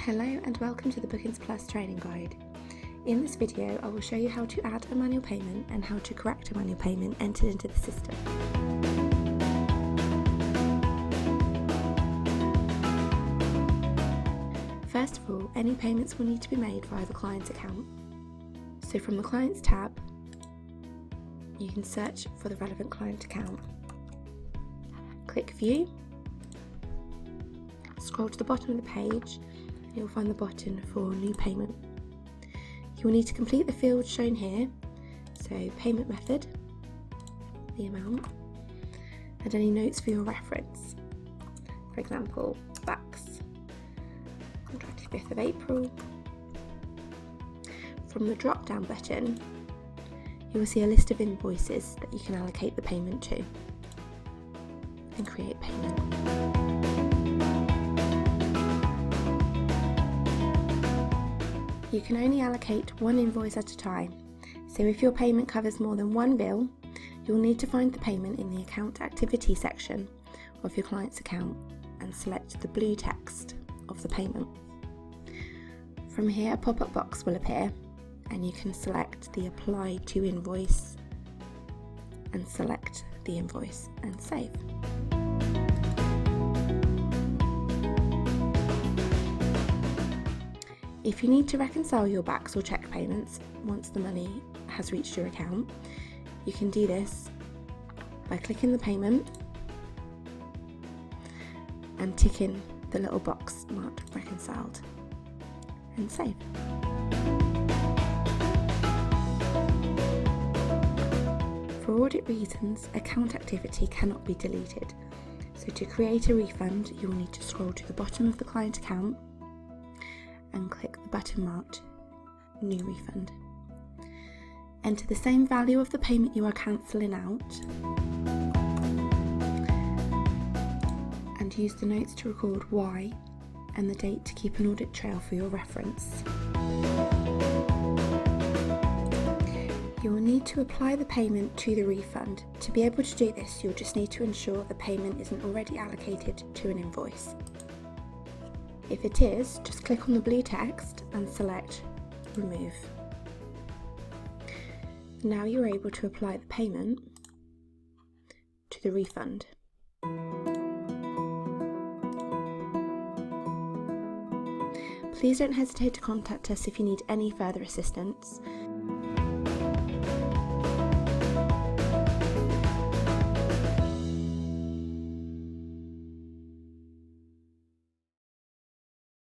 Hello and welcome to the BookingsPlus training guide. In this video I will show you how to add a manual payment and how to correct a manual payment entered into the system. First of all, any payments will need to be made via the client's account. So from the Clients tab, you can search for the relevant client account. Click View, scroll to the bottom of the page, and you'll find the button for New Payment. You will need to complete the fields shown here, so payment method, the amount, and any notes for your reference. For example, BACS, 25th of April. From the drop-down button, you will see a list of invoices that you can allocate the payment to and create payment. You can only allocate one invoice at a time, so if your payment covers more than one bill, you'll need to find the payment in the Account Activity section of your client's account and select the blue text of the payment. From here, a pop-up box will appear and you can select the Apply to Invoice and select the invoice and save. If you need to reconcile your BACS or cheque payments once the money has reached your account, you can do this by clicking the payment and ticking the little box marked reconciled and save. For audit reasons, account activity cannot be deleted. So to create a refund, you will need to scroll to the bottom of the client account and click the button marked New Refund. Enter the same value of the payment you are cancelling out and use the notes to record why and the date to keep an audit trail for your reference. You will need to apply the payment to the refund. To be able to do this, you'll just need to ensure the payment isn't already allocated to an invoice. If it is, just click on the blue text and select Remove. Now you're able to apply the payment to the refund. Please don't hesitate to contact us if you need any further assistance.